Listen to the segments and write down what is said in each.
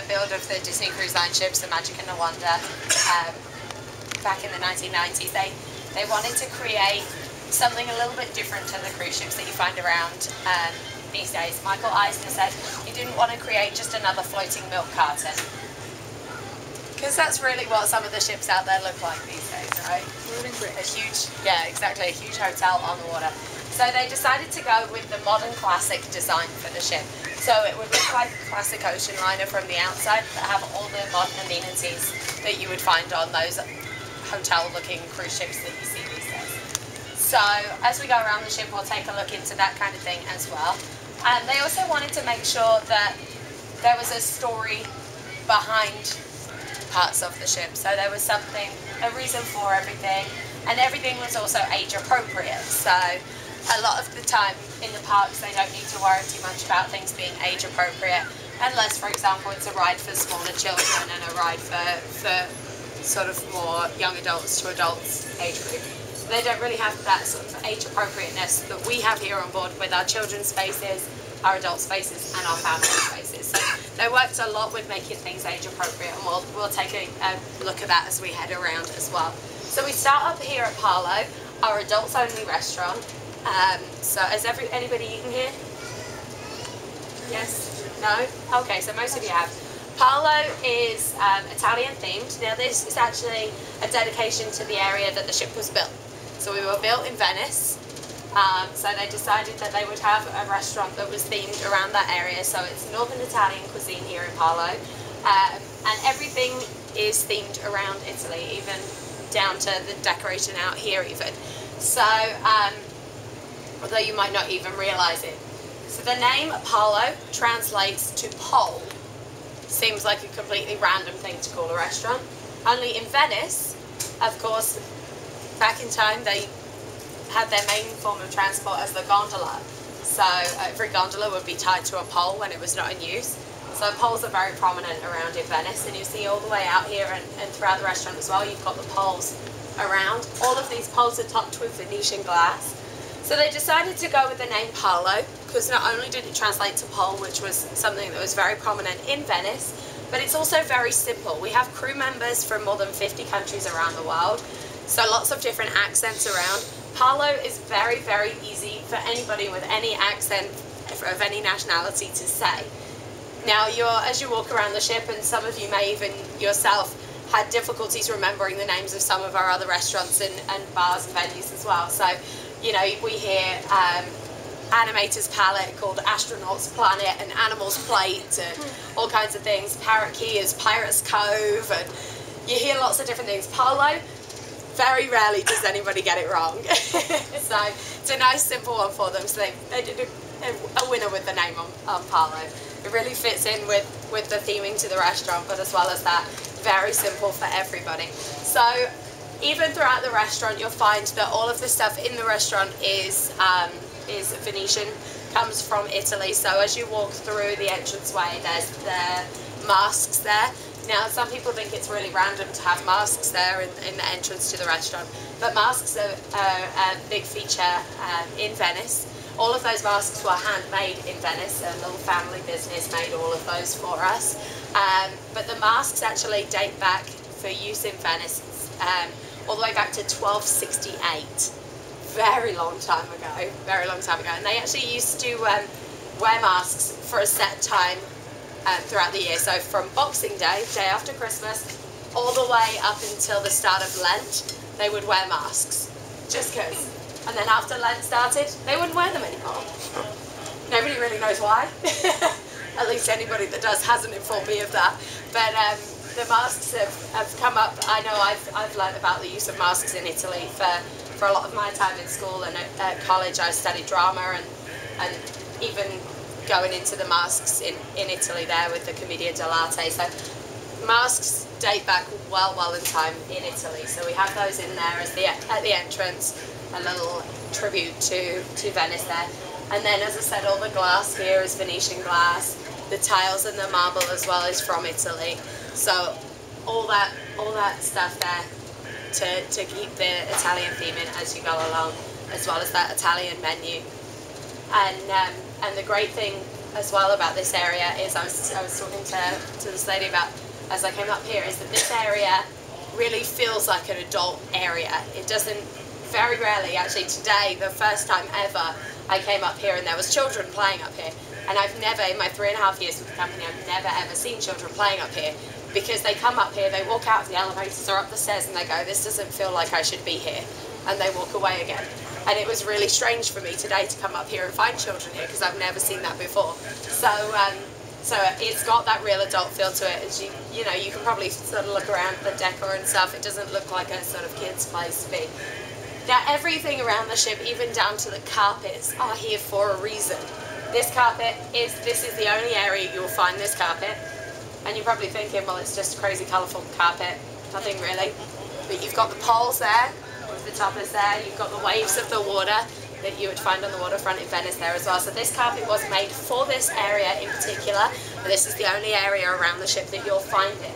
build of the Disney Cruise Line ships, the Magic and the Wonder, back in the 1990s, they wanted to create something a little bit different to the cruise ships that you find around these days. Michael Eisner said he didn't want to create just another floating milk carton, because that's really what some of the ships out there look like these days, right? A huge, yeah, exactly, a huge hotel on the water. So they decided to go with the modern classic design for the ship. So it would look like a classic ocean liner from the outside, but have all the modern amenities that you would find on those hotel-looking cruise ships that you see these days. So as we go around the ship, we'll take a look into that kind of thing as well. And they also wanted to make sure that there was a story behind parts of the ship. So there was something, a reason for everything, and everything was also age appropriate. So a lot of the time in the parks they don't need to worry too much about things being age appropriate, unless, for example, it's a ride for smaller children and a ride for sort of more young adults to adults age group. They don't really have that sort of age appropriateness that we have here on board with our children's spaces, our adult spaces and our family spaces. So they worked a lot with making things age appropriate, and we'll take a look at that as we head around as well. So we start up here at Palo, our adults only restaurant. So has anybody eaten here? Yes? No? Okay, so most of you have. Palo is Italian themed. Now this is actually a dedication to the area that the ship was built. So we were built in Venice. So they decided that they would have a restaurant that was themed around that area. So it's Northern Italian cuisine here in Palo. And everything is themed around Italy, even down to the decoration out here even. So, although you might not even realise it. So the name Palo translates to pole. Seems like a completely random thing to call a restaurant. Only in Venice, of course, back in time they had their main form of transport as the gondola. So every gondola would be tied to a pole when it was not in use. So poles are very prominent around in Venice, and you see all the way out here and throughout the restaurant as well, you've got the poles around. All of these poles are topped with Venetian glass. So they decided to go with the name Palo, because not only did it translate to pole, which was something that was very prominent in Venice, but it's also very simple. We have crew members from more than 50 countries around the world, so lots of different accents around. Palo is very, very easy for anybody with any accent of any nationality to say. Now, as you walk around the ship, and some of you may even yourself had difficulties remembering the names of some of our other restaurants and bars and venues as well. So, you know, we hear Animator's Palette called Astronaut's Planet and Animal's Plate and all kinds of things. Parrot Key is Pirate's Cove, and you hear lots of different things. Palo, very rarely does anybody get it wrong. So it's a nice simple one for them. So they did a winner with the name on Palo. It really fits in with the theming to the restaurant, but as well as that, very simple for everybody. So even throughout the restaurant, you'll find that all of the stuff in the restaurant is Venetian, comes from Italy. So as you walk through the entranceway, there's the masks there. Now, some people think it's really random to have masks there in the entrance to the restaurant, but masks are a big feature in Venice. All of those masks were handmade in Venice. A little family business made all of those for us. But the masks actually date back for use in Venice all the way back to 1268. Very long time ago, very long time ago. And they actually used to wear masks for a set time throughout the year. So from Boxing Day, day after Christmas, all the way up until the start of Lent, they would wear masks, just because. And then after Lent started, they wouldn't wear them anymore. Nobody really knows why. At least anybody that does hasn't informed me of that. But the masks have come up. I know I've learned about the use of masks in Italy for a lot of my time in school, and at college I studied drama and even going into the masks in Italy there with the Commedia dell'arte. So masks date back well in time in Italy. So we have those in there as at the entrance, a little tribute to Venice there. And then, as I said, all the glass here is Venetian glass. The tiles and the marble as well is from Italy. So all that stuff there to keep the Italian theme in as you go along, as well as that Italian menu. And the great thing as well about this area is I was talking to this lady about as I came up here is that this area really feels like an adult area. It doesn't, very rarely, actually today, the first time ever, I came up here and there was children playing up here. And I've never, in my 3.5 years with the company, I've never ever seen children playing up here because they come up here, they walk out of the elevators or up the stairs and they go, this doesn't feel like I should be here. And they walk away again. And it was really strange for me today to come up here and find children here because I've never seen that before. So it's got that real adult feel to it. As you know, you can probably sort of look around the decor and stuff. It doesn't look like a sort of kid's place to be. Now everything around the ship, even down to the carpets, are here for a reason. This is the only area you'll find this carpet. And you're probably thinking, well, it's just a crazy colourful carpet. Nothing really. But you've got the poles there, with the toppers there. You've got the waves of the water that you would find on the waterfront in Venice there as well. So this carpet was made for this area in particular. And this is the only area around the ship that you'll find it.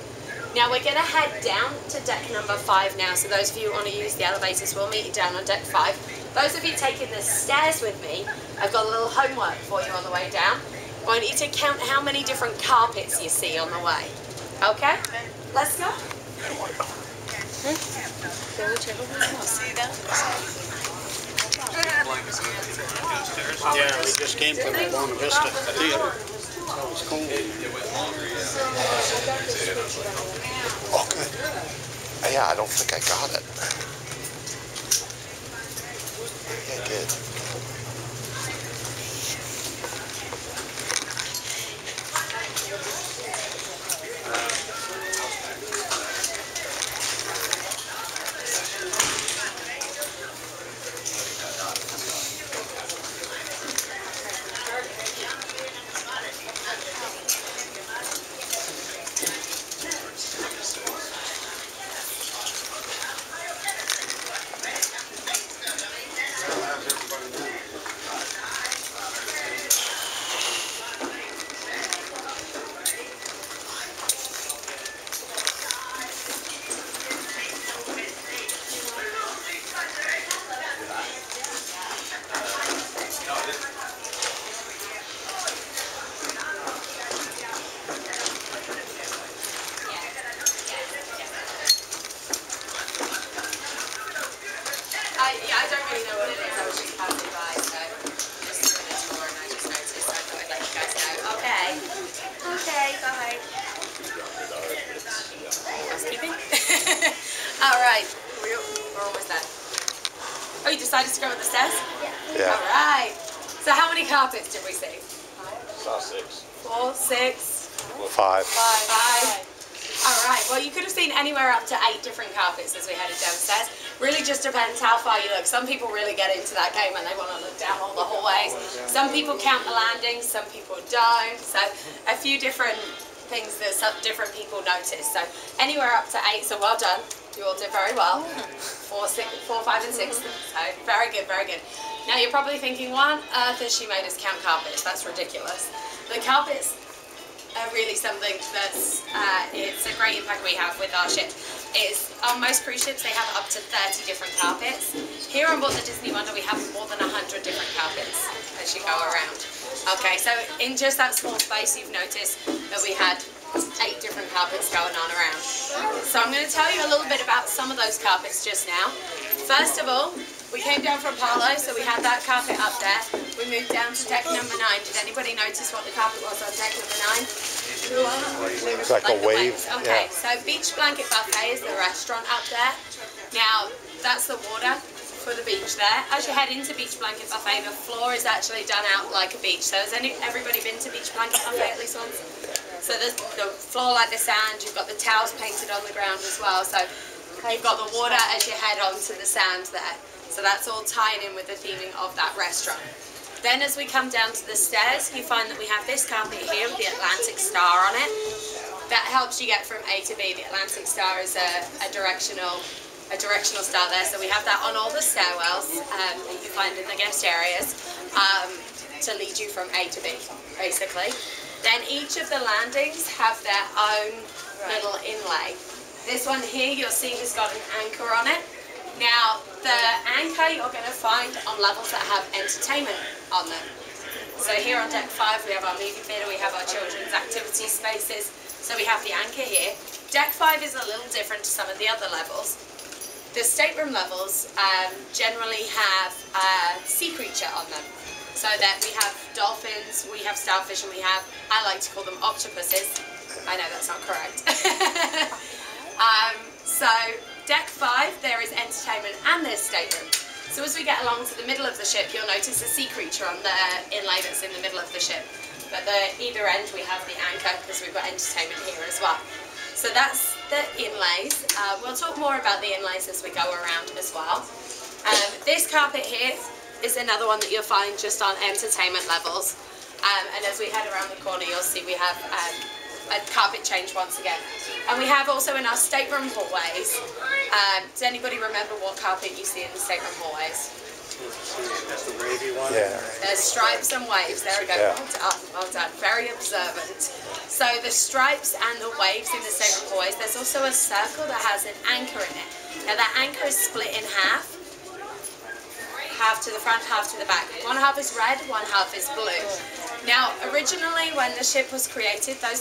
Now we're going to head down to deck number 5 now. So those of you who want to use the elevators, we'll meet you down on deck 5. Those of you taking the stairs with me, I've got a little homework for you on the way down. I want you to count how many different carpets you see on the way. Okay? Let's go. Yeah, we just came from the Buena Vista Theater. So it was cool. Oh, good. Yeah, I don't think I got it. Yeah, good. I don't really know what it is. I was just passing by, so just doing a tour and I just noticed. So I thought I'd let you guys know. Okay. Okay, bye. Housekeeping? Alright, we're almost there. Oh, you decided to go up the stairs? Yeah. Alright. So how many carpets did we see? Saw 6. 4, 6, 5. 5. Alright, well you could have seen anywhere up to 8 different carpets as we headed downstairs. Really just depends how far you look. Some people really get into that game and they want to look down all the hallways. Some people count the landings, some people don't. So a few different things that some different people notice. So anywhere up to 8, so well done. You all did very well. 4, 5 and 6. So very good, very good. Now you're probably thinking, what on earth has she made us count carpets? That's ridiculous. The carpets are really something that's it's a great impact we have with our ship. Is on most cruise ships they have up to 30 different carpets. Here on board the Disney Wonder we have more than 100 different carpets as you go around. Okay, so in just that small space you've noticed that we had 8 different carpets going on around. So I'm going to tell you a little bit about some of those carpets just now. First of all, we came down from Apollo, so we had that carpet up there. We moved down to deck number 9. Did anybody notice what the carpet was on deck number 9? It's like a wave. Okay, Yeah. so Beach Blanket Buffet is the restaurant up there. Now, that's the water for the beach there. As you head into Beach Blanket Buffet, the floor is actually done out like a beach. So has everybody been to Beach Blanket Buffet at least once? So there's the floor like the sand, you've got the towels painted on the ground as well. So you've got the water as you head onto the sand there. So that's all tying in with the theming of that restaurant. Then as we come down to the stairs, you find that we have this carpet here with the Atlantic Star on it. That helps you get from A to B. The Atlantic Star is a directional star there. So we have that on all the stairwells that you find in the guest areas to lead you from A to B, basically. Then each of the landings have their own little inlay. This one here you'll see has got an anchor on it. Now, the anchor you're going to find on levels that have entertainment on them. So here on deck 5 we have our movie theatre, we have our children's activity spaces, so we have the anchor here. Deck 5 is a little different to some of the other levels. The stateroom levels generally have a sea creature on them. So that we have dolphins, we have starfish, and we have, I like to call them octopuses. I know that's not correct. So deck 5, there is entertainment and there's stateroom. So as we get along to the middle of the ship, you'll notice a sea creature on the inlay that's in the middle of the ship. But at either end we have the anchor because we've got entertainment here as well. So that's the inlays. We'll talk more about the inlays as we go around as well. This carpet here is another one that you'll find just on entertainment levels. And as we head around the corner, you'll see we have a carpet change once again. And we have also in our stateroom hallways. Does anybody remember what carpet you see in the stateroom hallways? That's the wavy one? Yeah. There's stripes and waves. There we go. Yeah. Well done. Well done. Very observant. So the stripes and the waves in the stateroom hallways, there's also a circle that has an anchor in it. Now that anchor is split in half. Half to the front, half to the back. One half is red, one half is blue. Now, originally when the ship was created, those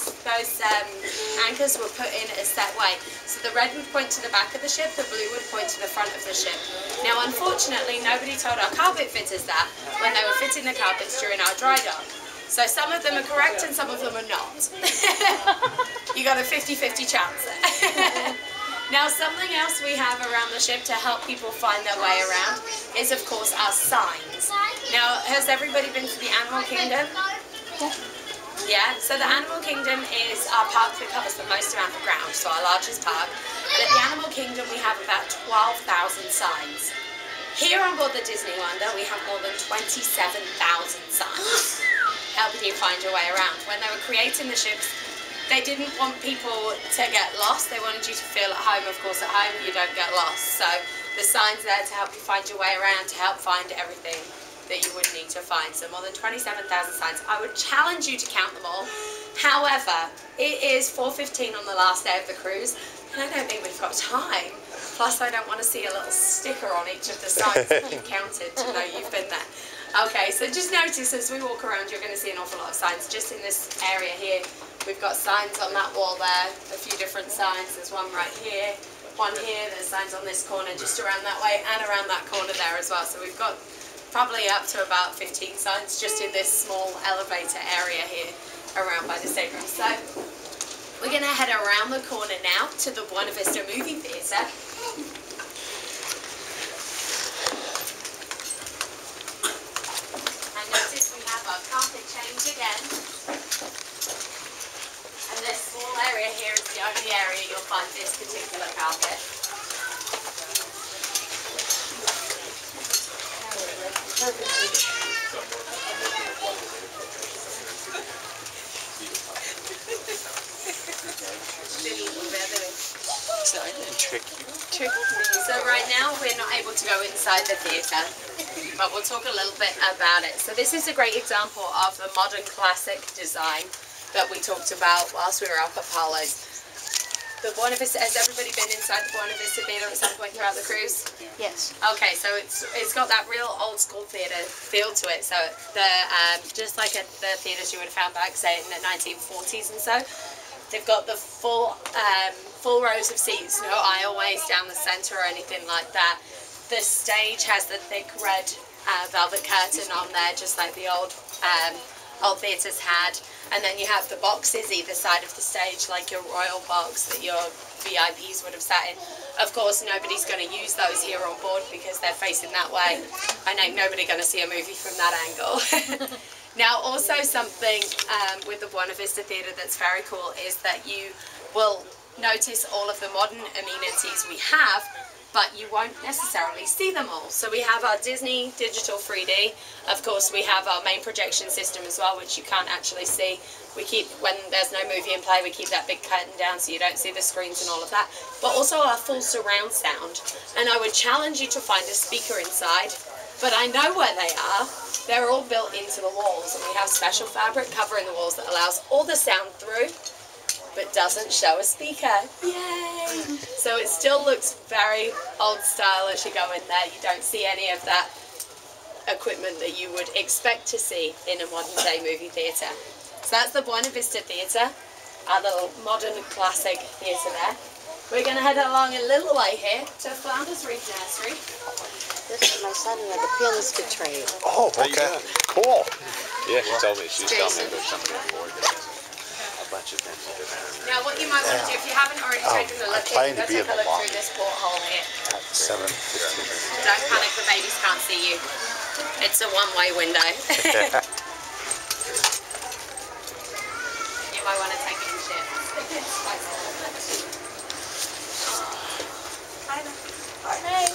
anchors were put in a set way. So the red would point to the back of the ship, the blue would point to the front of the ship. Now, unfortunately, nobody told our carpet fitters that when they were fitting the carpets during our dry dock. So some of them are correct and some of them are not. You got a 50-50 chance there. Now, something else we have around the ship to help people find their way around is, of course, our signs. Now, has everybody been to the Animal Kingdom? Yeah, so the Animal Kingdom is our park that covers the most amount of ground, so our largest park. And at the Animal Kingdom, we have about 12,000 signs. Here on board the Disney Wonder, we have more than 27,000 signs, helping you find your way around. When they were creating the ships, they didn't want people to get lost. They wanted you to feel at home. Of course, at home you don't get lost. So the signs there to help you find your way around, to help find everything that you would need to find. So more than 27,000 signs. I would challenge you to count them all. However, it is 4:15 on the last day of the cruise, and I don't think we've got time. Plus, I don't want to see a little sticker on each of the signs that you've counted to know you've been there. Okay, so just notice as we walk around, you're going to see an awful lot of signs just in this area here. We've got signs on that wall there, a few different signs. There's one right here, one here. There's signs on this corner, just around that way, and around that corner there as well. So we've got probably up to about 15 signs just in this small elevator area here around by the stateroom. So we're going to head around the corner now to the Buena Vista movie theatre. And notice we have our carpet change again. And this small area here is the only area you'll find this particular carpet. So right now we're not able to go inside the theatre, but we'll talk a little bit about it. So this is a great example of the modern classic design that we talked about whilst we were up at Paolo's. The Buena Vista, has everybody been inside the Buena Vista Theatre at some point throughout the cruise? Yes. Okay, so it's got that real old school theatre feel to it. So the just like at the theatres you would have found back, say, in the 1940s and so, they've got the full rows of seats, no aisleways down the centre or anything like that. The stage has the thick red velvet curtain on there, just like the old theatres had. And then you have the boxes either side of the stage, like your royal box that your VIPs would have sat in. Of course, nobody's going to use those here on board because they're facing that way. I know nobody's going to see a movie from that angle. Now, also something with the Buena Vista Theatre that's very cool is that you will notice all of the modern amenities we have, but you won't necessarily see them all. So we have our Disney Digital 3D. Of course, we have our main projection system as well, which you can't actually see. We keep, when there's no movie in play, we keep that big curtain down so you don't see the screens and all of that. But also our full surround sound. And I would challenge you to find a speaker inside, but I know where they are. They're all built into the walls, and we have special fabric covering the walls that allows all the sound through, but doesn't show a speaker. Yay! So it still looks very old style as you go in there. You don't see any of that equipment that you would expect to see in a modern day movie theatre. So that's the Buena Vista Theatre, our little modern classic theatre there. We're going to head along a little way here to Flounders Reef Nursery. This is my son who had the pianist betrayed. Oh, okay. Cool. Yeah, she told me there's somebody on board that has a bunch of things that are Now what you might want to do, if you haven't already taken a look, is go take a look through this porthole here. 7:15. Don't panic, the babies can't see you. It's a one-way window. You might want to take it in shifts. Hey.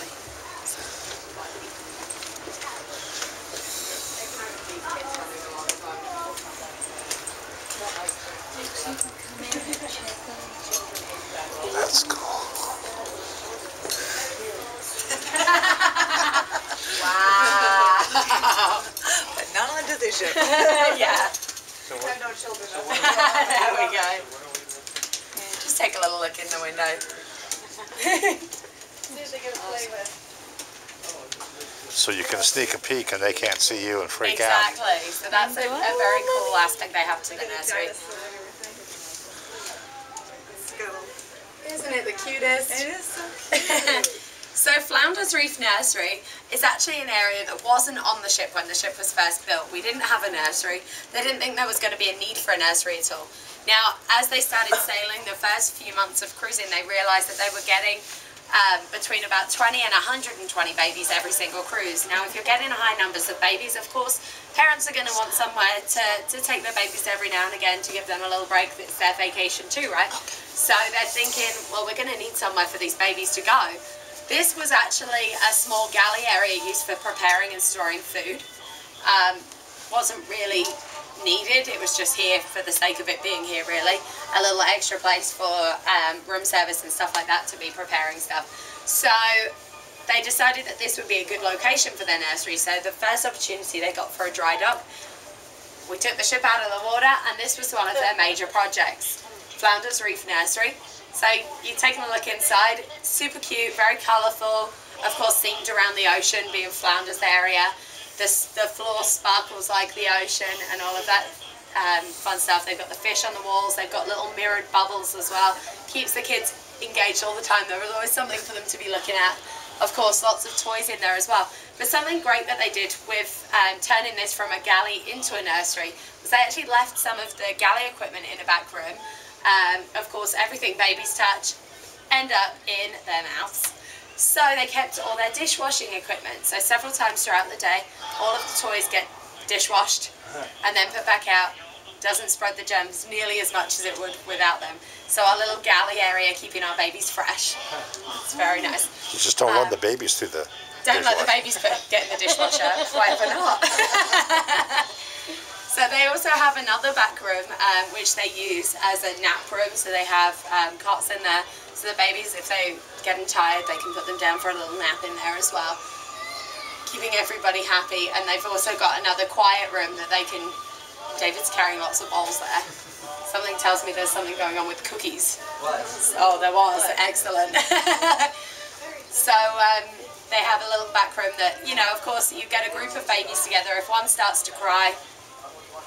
That's cool. Wow. But not onto the ship. Yeah. I have no children. There we go. Yeah, just take a little look in the window. So you can sneak a peek and they can't see you and freak out. Exactly. So that's a very cool aspect they have to the nursery. Isn't it the cutest? It is so cute. So Flounders Reef Nursery is actually an area that wasn't on the ship when the ship was first built. We didn't have a nursery. They didn't think there was going to be a need for a nursery at all. Now, as they started sailing, the first few months of cruising, they realised that they were getting between about 20 and 120 babies every single cruise. Now, if you're getting high numbers of babies, of course, parents are going to want somewhere to take their babies every now and again to give them a little break. It's their vacation too, right? So they're thinking, well, we're going to need somewhere for these babies to go. This was actually a small galley area used for preparing and storing food. Wasn't really needed, it was just here for the sake of it being here, really. A little extra place for room service and stuff like that to be preparing stuff. So they decided that this would be a good location for their nursery. So the first opportunity they got for a dry dock, we took the ship out of the water, and this was one of their major projects. Flounders Reef Nursery. So you're taking a look inside, super cute, very colourful, of course themed around the ocean, being Flounders area. The floor sparkles like the ocean and all of that fun stuff. They've got the fish on the walls, they've got little mirrored bubbles as well. Keeps the kids engaged all the time. There was always something for them to be looking at. Of course, lots of toys in there as well. But something great that they did with turning this from a galley into a nursery was they actually left some of the galley equipment in the back room. Of course, everything babies touch end up in their mouths. So they kept all their dishwashing equipment. So several times throughout the day, all of the toys get dishwashed and then put back out. Doesn't spread the germs nearly as much as it would without them. So our little galley area, keeping our babies fresh. It's very nice. You just don't run the babies through the Don't let the dishwasher. babies get in the dishwasher. Why ever not? So they also have another back room which they use as a nap room. So they have cots in there. So the babies, if they're getting tired, they can put them down for a little nap in there as well. Keeping everybody happy. And they've also got another quiet room that they can... David's carrying lots of bowls there. Something tells me there's something going on with cookies. Oh, there was. Excellent. So they have a little back room that, you know, of course, you get a group of babies together. If one starts to cry,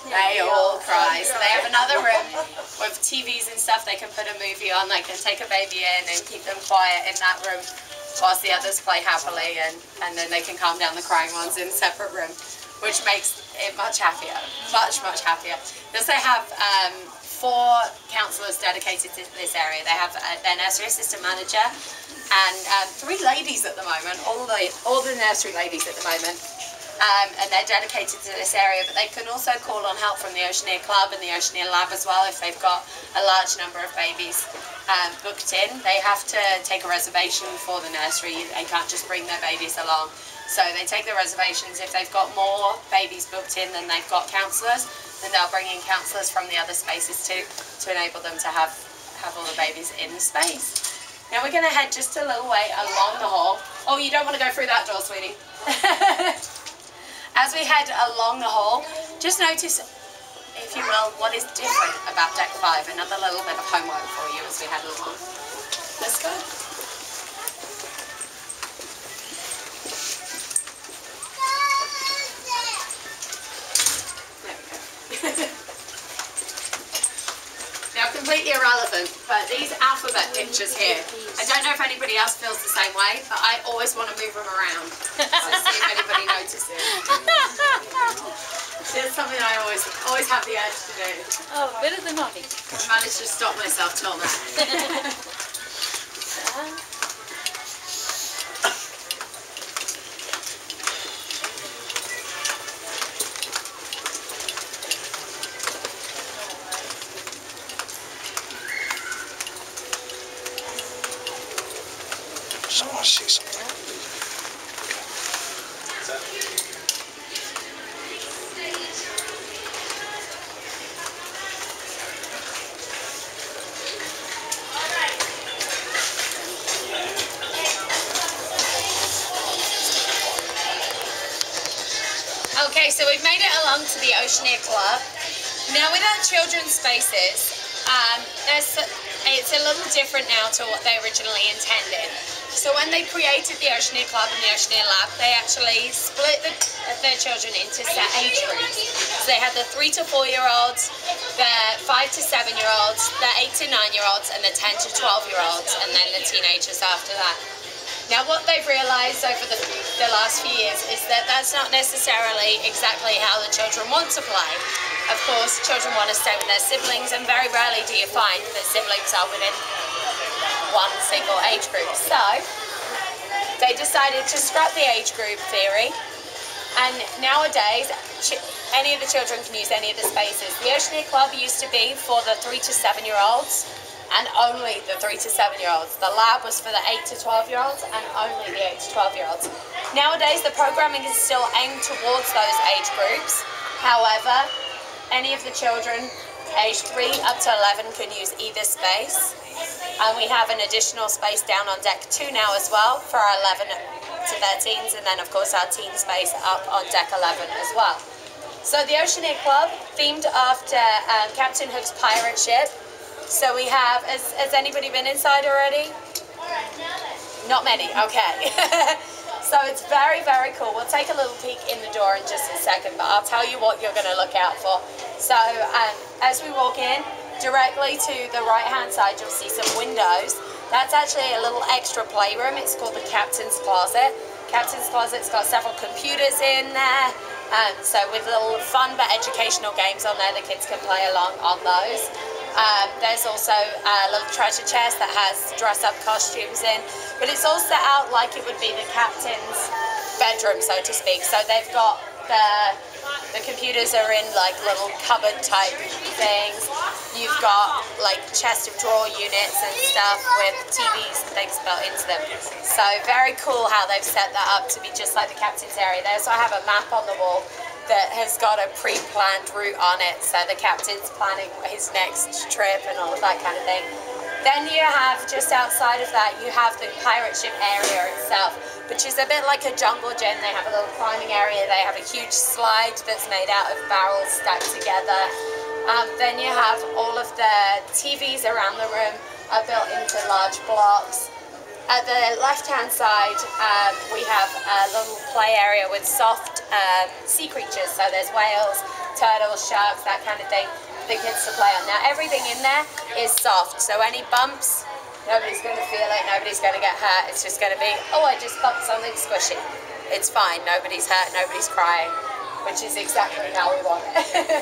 they all cry. So they have another room with TVs and stuff. They can put a movie on. They can take a baby in and keep them quiet in that room whilst the others play happily, and then they can calm down the crying ones in a separate room, which makes it much happier, much happier. They have 4 counsellors dedicated to this area. They have their nursery assistant manager and 3 ladies at the moment, all the nursery ladies at the moment. And they're dedicated to this area, but they can also call on help from the Oceania Club and the Oceania Lab as well if they've got a large number of babies booked in. They have to take a reservation for the nursery. They can't just bring their babies along. So they take the reservations. If they've got more babies booked in than they've got counsellors, then they'll bring in counsellors from the other spaces too to enable them to have all the babies in the space. Now we're going to head just a little way along the hall. Oh, you don't want to go through that door, sweetie. As we head along the hall, just notice, if you will, what is different about Deck 5. Another little bit of homework for you as we head along. Let's go. relevant, but these alphabet pictures here, I don't know if anybody else feels the same way, but I always want to move them around to see if anybody notices. It's something I always have the urge to do. Oh, better than mommy. I managed to stop myself till now. So I want to see something. Okay, so we've made it along to the Oceania Club. Now with our children's spaces, it's a little different now to what they originally intended. So when they created the Oceania Club and the Oceania Lab, they actually split their children into set age groups. So they had the 3 to 4 year olds, the 5 to 7 year olds, the 8 to 9 year olds, and the 10 to 12 year olds, and then the teenagers after that. Now what they've realised over the last few years is that that's not necessarily exactly how the children want to play. Of course, children want to stay with their siblings, and very rarely do you find that siblings are within one single age group. So they decided to scrap the age group theory, and nowadays any of the children can use any of the spaces. The Oceania Club used to be for the 3 to 7 year olds, and only the 3 to 7 year olds. The lab was for the 8 to 12 year olds, and only the 8 to 12 year olds. Nowadays the programming is still aimed towards those age groups. However, any of the children aged 3 up to 11 can use either space. And we have an additional space down on deck 2 now as well for our 11 to 13s, and then of course our teen space up on deck 11 as well. So the Oceania Club, themed after Captain Hook's pirate ship. So we have, has anybody been inside already? Not many, okay. So it's very, very cool. We'll take a little peek in the door in just a second, but I'll tell you what you're going to look out for. So as we walk in, directly to the right-hand side, you'll see some windows. That's actually a little extra playroom. It's called the Captain's Closet. Captain's Closet's got several computers in there. So with little fun but educational games on there, the kids can play along on those. There's also little treasure chest that has dress-up costumes in, but it's all set out like it would be the captain's bedroom, so to speak. So they've got the computers are in like little cupboard type things. You've got like chest of drawer units and stuff with TVs and things built into them. So very cool how they've set that up to be just like the captain's area. They also have a map on the wall that has got a pre-planned route on it, so the captain's planning his next trip and all of that kind of thing. Then you have, just outside of that, you have the pirate ship area itself, which is a bit like a jungle gym. They have a little climbing area, they have a huge slide that's made out of barrels stacked together. Then you have all of the TVs around the room are built into large blocks. At the left-hand side, we have a little play area with soft sea creatures. So there's whales, turtles, sharks, that kind of thing for the kids to play on. Now everything in there is soft, so any bumps, nobody's going to feel it, nobody's going to get hurt. It's just going to be, oh, I just bumped something squishy. It's fine, nobody's hurt, nobody's crying, which is exactly how we want it.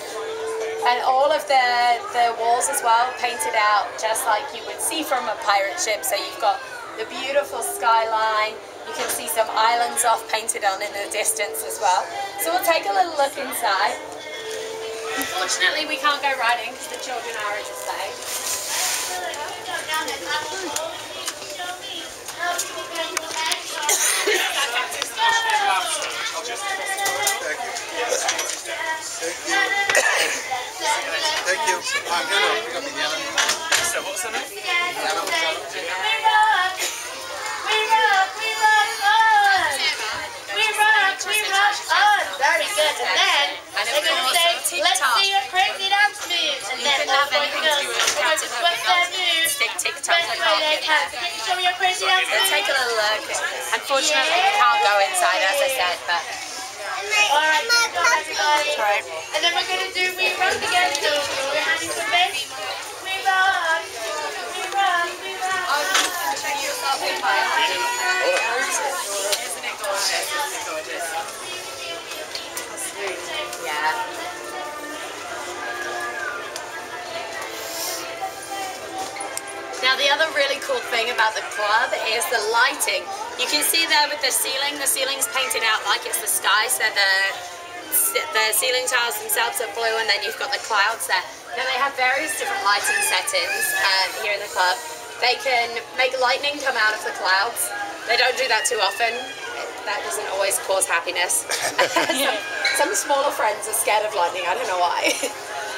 And all of the walls as well, painted out just like you would see from a pirate ship. So you've got the beautiful skyline. You can see some islands off painted on in the distance as well. So we'll take a little look inside. Unfortunately, we can't go riding because the children are in the space. Thank you. So what's the name? Very good. And then they're going to say, let's see your crazy dance moves. And then have anything to do with Captain Hook. what's their moves? Stick TikTok. Can you show me your crazy dance Let's moves? take a little look. Unfortunately, we can't go inside, as I said, but Alright, everybody. And then we're going to do We Rock again. So we're having some bass. We Rock. Now the other really cool thing about the club is the lighting. You can see there with the ceiling's painted out like it's the sky, so the ceiling tiles themselves are blue, and then you've got the clouds there. Now they have various different lighting settings here in the club. They can make lightning come out of the clouds. They don't do that too often. That doesn't always cause happiness. Some smaller friends are scared of lightning, I don't know why.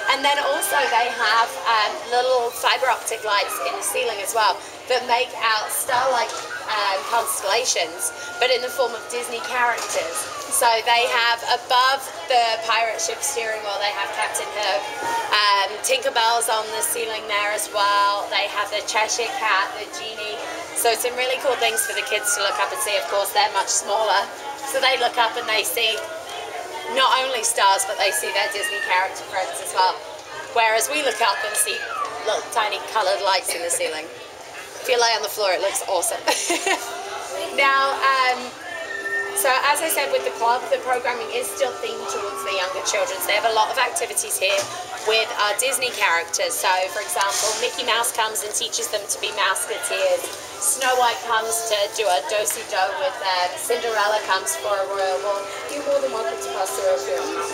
And then also they have little fiber optic lights in the ceiling as well that make out star-like constellations, but in the form of Disney characters. So they have above the pirate ship steering wheel, they have Captain Hook, Tinkerbell's on the ceiling there as well. They have the Cheshire Cat, the Genie. So some really cool things for the kids to look up and see. Of course, they're much smaller, so they look up and they see not only stars, but they see their Disney character friends as well. Whereas we look up and see little tiny coloured lights in the ceiling. If you lay on the floor, it looks awesome. Now, so as I said with the club, the programming is still themed towards the younger children. So they have a lot of activities here with our Disney characters. So, for example, Mickey Mouse comes and teaches them to be Mouseketeers. Snow White comes to do a do-si-do with them. Cinderella comes for a royal walk. You're more than welcome to pass through if you want.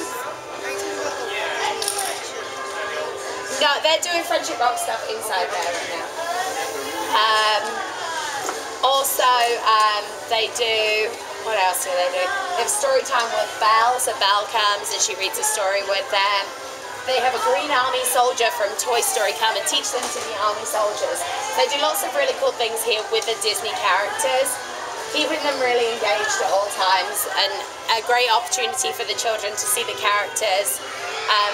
No, they're doing Friendship Box stuff inside there right now. Also, they do, what else do? They have story time with Belle, so Belle comes and she reads a story with them. They have a green army soldier from Toy Story come and teach them to be army soldiers. They do lots of really cool things here with the Disney characters, keeping them really engaged at all times, and a great opportunity for the children to see the characters.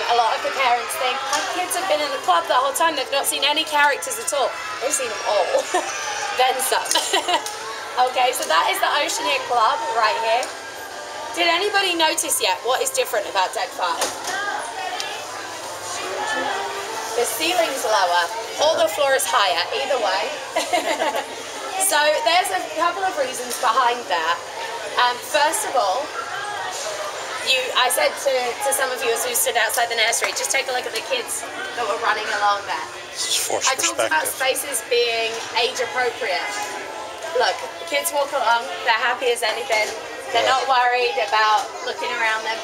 A lot of the parents think, my kids have been in the club the whole time, they've not seen any characters at all. They've seen them all, then some. Okay, so that is the Oceania Club right here. Did anybody notice yet what is different about Deck 5? The ceiling's lower, or the floor is higher, either way. So there's a couple of reasons behind that. First of all, I said to some of you as we stood outside the nursery, just take a look at the kids that were running along there. I talked about spaces being age appropriate. Look, the kids walk along, they're happy as anything, they're not worried about looking around them.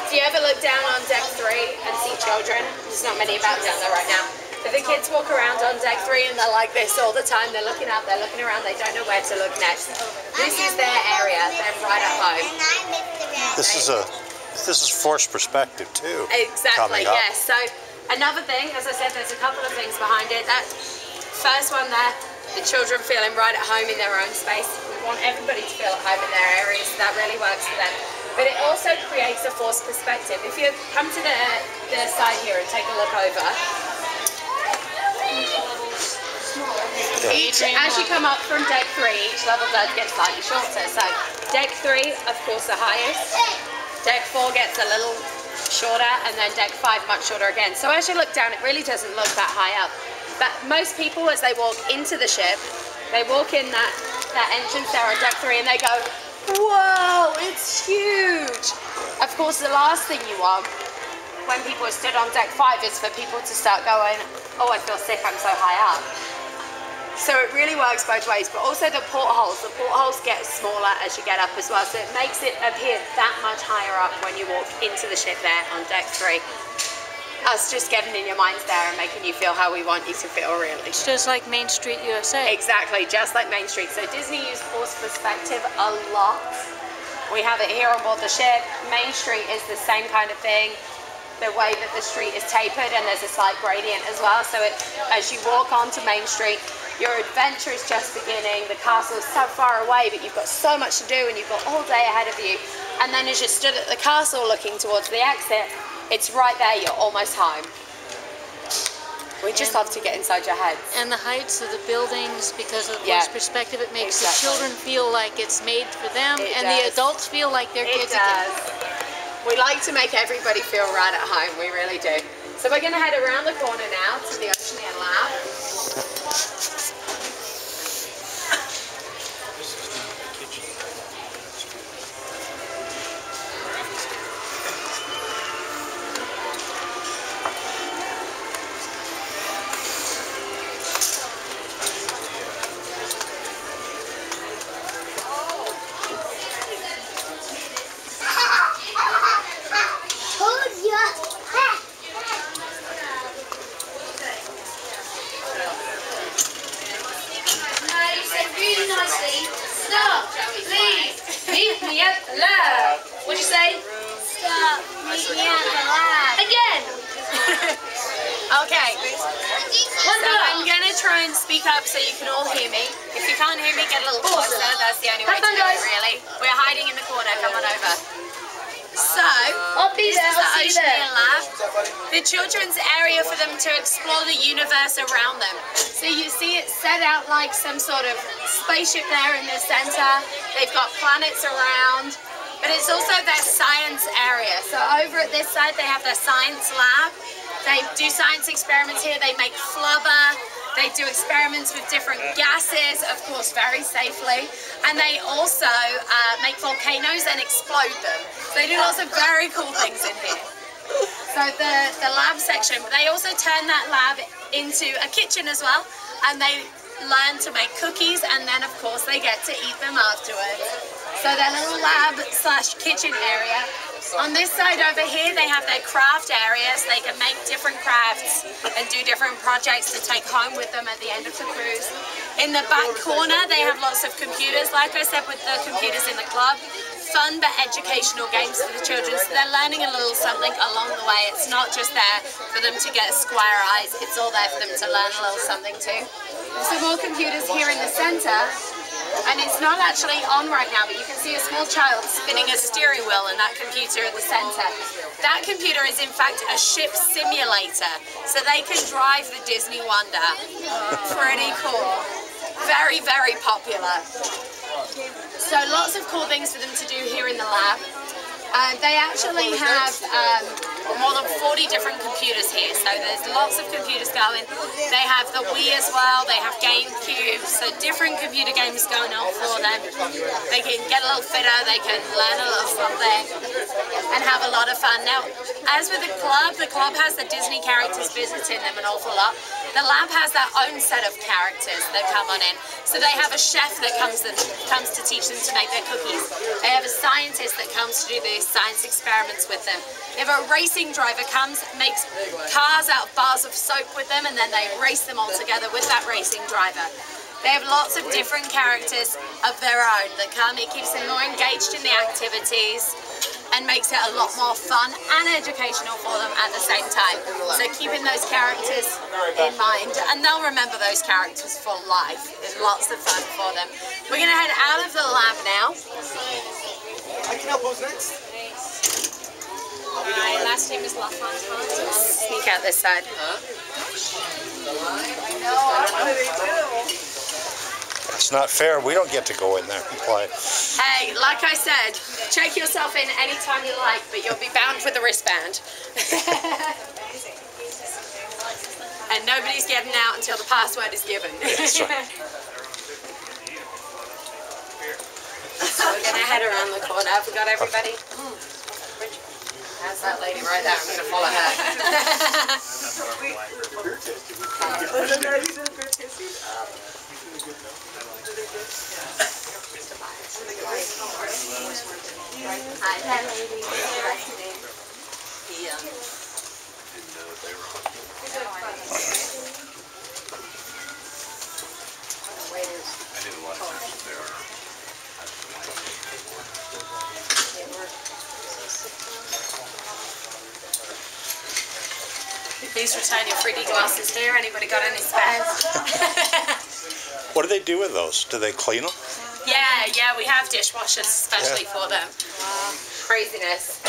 If you ever look down on Deck 3 and see children, there's not many about down there right now, but the kids walk around on Deck 3 and they're like this all the time. They're looking up, they're looking around, they don't know where to look next. This is their area, they're right at home. This is forced perspective too. Exactly, yes. So another thing, as I said, there's a couple of things behind it. That first one there, the children feeling right at home in their own space. We want everybody to feel at home in their areas, so that really works for them. But it also creates a forced perspective. If you come to the side here and take a look over, as you come up from Deck 3, each level does get slightly shorter. So Deck 3, of course, the highest. Deck 4 gets a little shorter, and then Deck 5 much shorter again. So as you look down, it really doesn't look that high up. But most people, as they walk into the ship, they walk in that entrance there on Deck 3 and they go, whoa, it's huge. Of course, the last thing you want when people are stood on Deck 5 is for people to start going, oh, I feel sick, I'm so high up. So it really works both ways, but also the portholes get smaller as you get up as well, so it makes it appear that much higher up when you walk into the ship there on Deck 3. Us just getting in your minds there and making you feel how we want you to feel, really. Just like Main Street USA. Exactly, just like Main Street. So Disney used forced perspective a lot. We have it here on board the ship. Main Street is the same kind of thing. The way that the street is tapered, and there's a slight gradient as well. So as you walk onto Main Street, your adventure is just beginning. The castle is so far away, but you've got so much to do and you've got all day ahead of you. And then as you stood at the castle looking towards the exit, it's right there, you're almost home. We just love to get inside your heads. And the heights of the buildings, because of the perspective, it makes the children feel like it's made for them, and the adults feel like they're kids again. We like to make everybody feel right at home, we really do. So we're going to head around the corner now to the Oceania Lab. nicely. Stop, please. Meet me at the lab. What'd you say? Stop. Meet me at the lab. Again. Okay. So I'm going to try and speak up so you can all hear me. If you can't hear me, get a little closer. That's the only way to do it, really. We're hiding in the corner. Come on over. So, this is the Oceania Lab, the children's area for them to explore the universe around them. So you see it set out like some sort of spaceship there in the center. They've got planets around, but it's also their science area. So over at this side, they have their science lab. They do science experiments here. They make flubber. They do experiments with different gases, of course, very safely. And they also make volcanoes and explode them. So they do lots of very cool things in here. So the lab section, but they also turn that lab into a kitchen as well. And they learn to make cookies, and then, of course, they get to eat them afterwards. So their little lab / kitchen area. On this side over here, they have their craft areas. They can make different crafts and do different projects to take home with them at the end of the cruise. In the back corner, they have lots of computers, like I said, with the computers in the club. Fun but educational games for the children, so they're learning a little something along the way. It's not just there for them to get square eyes, it's all there for them to learn a little something too. Some more computers here in the center. And it's not actually on right now, but you can see a small child spinning a steering wheel in that computer at the center. That computer is in fact a ship simulator, so they can drive the Disney Wonder. Pretty cool. Very, very popular. So lots of cool things for them to do here in the lab. They actually have more than 40 different computers here, so there's lots of computers going. They have the Wii as well, they have GameCube, so different computer games going on for them. They can get a little fitter, they can learn a little something, and have a lot of fun. Now, as with the club has the Disney characters visiting them an awful lot. The lab has their own set of characters that come on in. So they have a chef that comes to teach them to make their cookies. They have a scientist that comes to do these science experiments with them. They have a racing driver comes, makes cars out of bars of soap with them, and then they race them all together with that racing driver. They have lots of different characters of their own that come. It keeps them more engaged in the activities and makes it a lot more fun and educational for them at the same time. So keeping those characters in mind, and they'll remember those characters for life. It's lots of fun for them. We're going to head out of the lab now. I can help. Who's next? My last name is LaFontaine. Sneak out this side. It's not fair. We don't get to go in there and play. Hey, like I said, check yourself in anytime you like, but you'll be bound with a wristband. And nobody's getting out until the password is given. That's right. So we're going to head around the corner. Have we got everybody? That's that lady right there. I'm going to follow her. Hi, that lady. Yeah. Didn't know what they were on. I didn't watch them. They were. Please return your 3D glasses here. Anybody got any spares? What do they do with those? Do they clean them? Yeah, we have dishwashers especially for them. Craziness.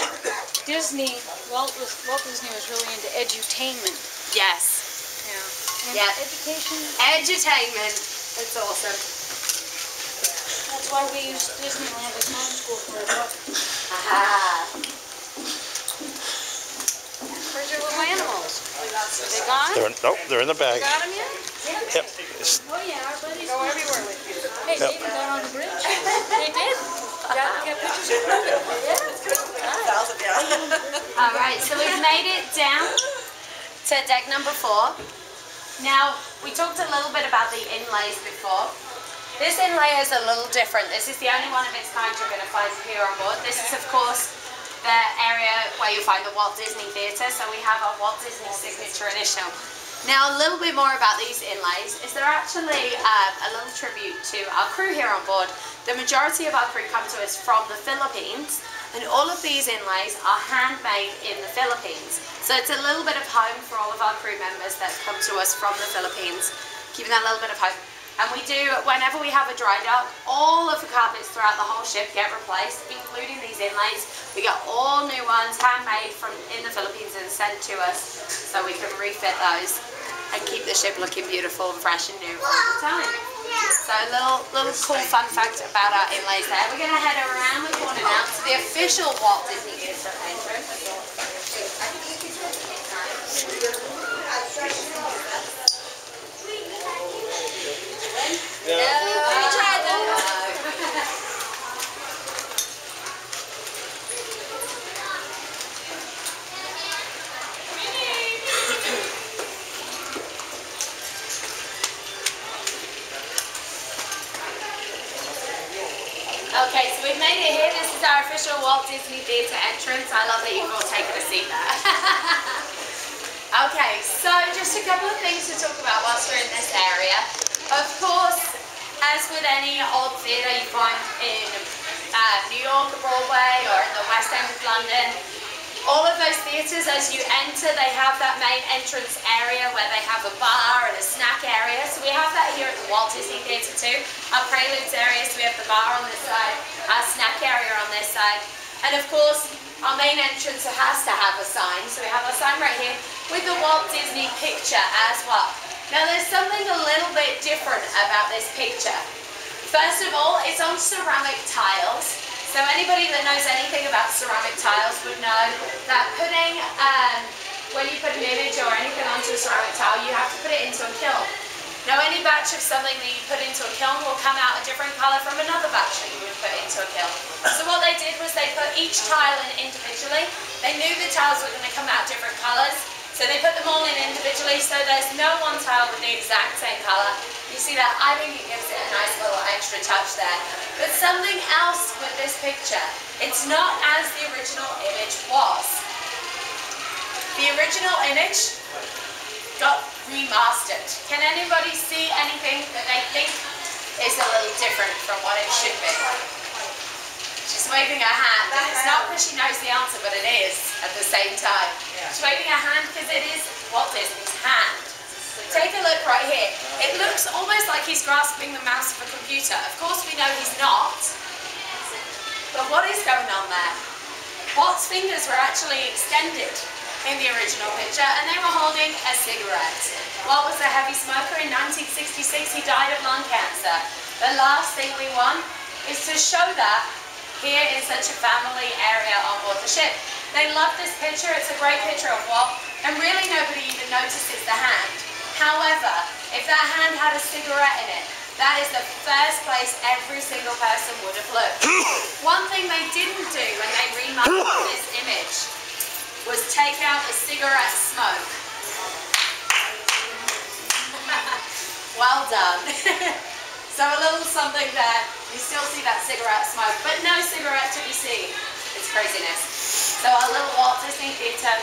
Walt Disney was really into edutainment. Yes. Yeah. Yeah. Education. Edutainment. It's awesome. That's why we use Disneyland as home school for a book. Aha. Where's your little animals? They gone? They're in the bag. Got them yet? Yep. Oh yeah, our buddies go everywhere with you. Hey, they even got on the bridge. They did. Got pictures of them. Yeah. All right, so we've made it down to deck number 4. Now, we talked a little bit about the inlays before. This inlay is a little different. This is the only one of its kind you're going to find here on board. This is, of course, the area where you find the Walt Disney Theatre. So we have our Walt Disney Signature Edition. Now, a little bit more about these inlays is they're actually a little tribute to our crew here on board. The majority of our crew come to us from the Philippines, and all of these inlays are handmade in the Philippines. So it's a little bit of home for all of our crew members that come to us from the Philippines, keeping that little bit of home. And we do, whenever we have a dry dock, all of the carpets throughout the whole ship get replaced, including these inlays. We get all new ones, handmade from in the Philippines and sent to us, so we can refit those and keep the ship looking beautiful and fresh and new all the time. So a little cool fun fact about our inlays there. We're going to head around the corner now to the official Walt Disney Theatre entrance. Okay, so we've made it here. This is our official Walt Disney Theatre entrance. I love that you've all taken a seat there. Okay, so just a couple of things to talk about whilst we're in this area. Of course, as with any old theatre you find in New York, Broadway, or in the West End of London, all of those theatres, as you enter, they have that main entrance area where they have a bar and a snack area. So we have that here at the Walt Disney Theatre too. Our Preludes area, so we have the bar on this side, our snack area on this side. And of course, our main entrance has to have a sign. So we have our sign right here with the Walt Disney picture as well. Now there's something a little bit different about this picture. First of all, it's on ceramic tiles. So anybody that knows anything about ceramic tiles would know that putting, when you put an image or anything onto a ceramic tile, you have to put it into a kiln. Now any batch of something that you put into a kiln will come out a different colour from another batch that you would put into a kiln. So what they did was they put each tile in individually. They knew the tiles were going to come out different colours, so they put them all in individually, so there's no one tile with the exact same colour. You see that? I think it gives it a nice little extra touch there. But something else with this picture, it's not as the original image was. The original image got remastered. Can anybody see anything that they think is a little different from what it should be? She's waving her hand. It's not because she knows the answer, but it is at the same time. She's waving her hand because it is Walt Disney's hand. Take a look right here. It looks almost like he's grasping the mouse of a computer. Of course we know he's not. But what is going on there? Walt's fingers were actually extended in the original picture and they were holding a cigarette. Walt was a heavy smoker. In 1966 he died of lung cancer. The last thing we want is to show that here in such a family area on board the ship. They love this picture. It's a great picture of Walt and really nobody even notices the hand. However, if that hand had a cigarette in it, that is the first place every single person would have looked. One thing they didn't do when they remastered this image was take out the cigarette smoke. Well done. So a little something there. You still see that cigarette smoke, but no cigarette to be seen. It's craziness. So a little Walt Disney Theatre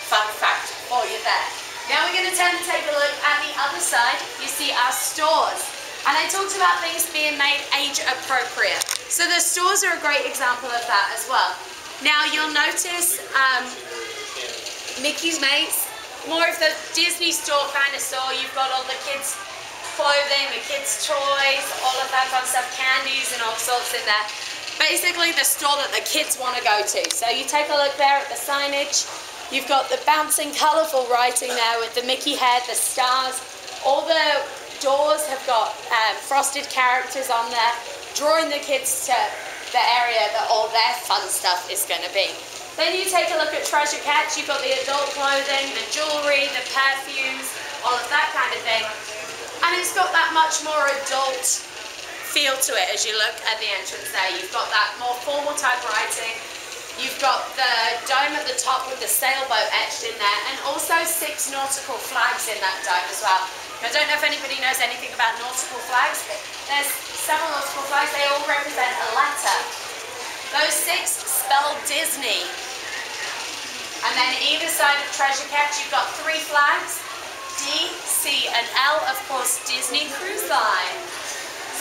fun fact for you there. Now we're going to turn and take a look at the other side. You see our stores. And I talked about things being made age appropriate. So the stores are a great example of that as well. Now you'll notice Mickey's Mates, more of the Disney store kind of store. You've got all the kids' clothing, the kids' toys, all of that fun stuff, candies and all sorts in there. Basically the store that the kids want to go to. So you take a look there at the signage. You've got the bouncing, colourful writing there with the Mickey head, the stars. All the doors have got frosted characters on there, drawing the kids to the area that all their fun stuff is going to be. Then you take a look at Treasure Catch. You've got the adult clothing, the jewellery, the perfumes, all of that kind of thing. And it's got that much more adult feel to it as you look at the entrance there. You've got that more formal type writing. You've got the dome at the top with the sailboat etched in there, and also 6 nautical flags in that dome as well. I don't know if anybody knows anything about nautical flags, but there's several nautical flags. They all represent a letter. Those 6 spell Disney. And then either side of Treasure Catch, you've got 3 flags. D, C, and L, of course, Disney Cruise Line.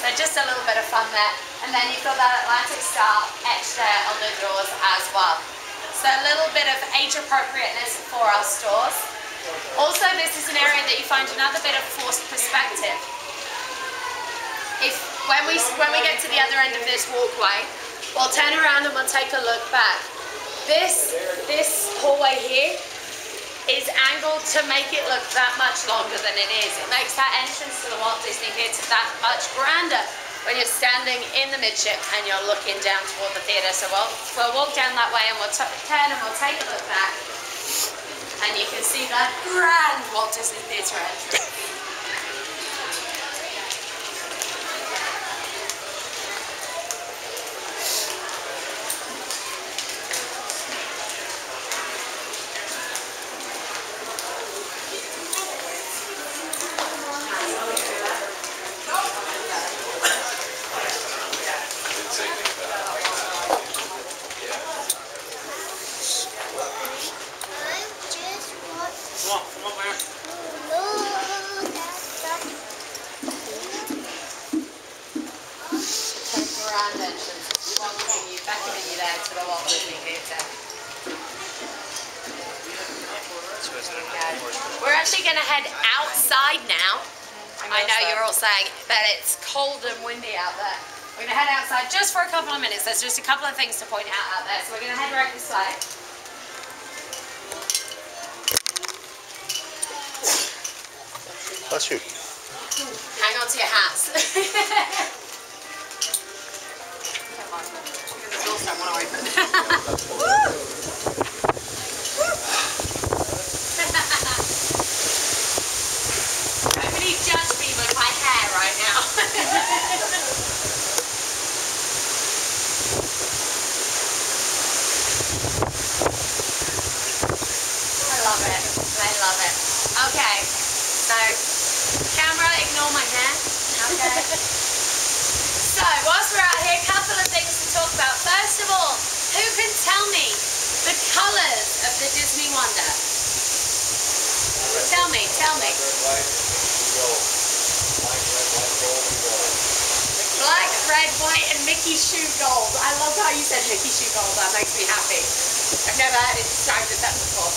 So just a little bit of fun there. And then you've got that Atlantic Star etched there on the doors as well. So a little bit of age appropriateness for our stores. Also, this is an area that you find another bit of forced perspective. When we get to the other end of this walkway, we'll turn around and we'll take a look back. This hallway here is angled to make it look that much longer than it is. It makes that entrance to the Walt Disney Theatre that much grander when you're standing in the midship and you're looking down toward the theatre. So we'll walk down that way and we'll turn and we'll take a look back, and you can see that grand Walt Disney Theatre entrance. We're actually going to head outside now. I know you're all saying that it's cold and windy out there. We're going to head outside just for a couple of minutes. There's just a couple of things to point out there. So we're going to head right this way. Bless you. Hang on to your hats. Come on. The doors don't want to open. Nobody judge me with my hair right now. I love it. I love it. Okay. So, camera, ignore my hair. Okay. So, whilst we're out here, a couple of things to talk about. First of all, who can tell me the colours of the Disney Wonder? Tell me, tell me. Black, red, white, and Mickey Shoe Gold. I love how you said Mickey Shoe Gold. That makes me happy. I've never heard it described as that before.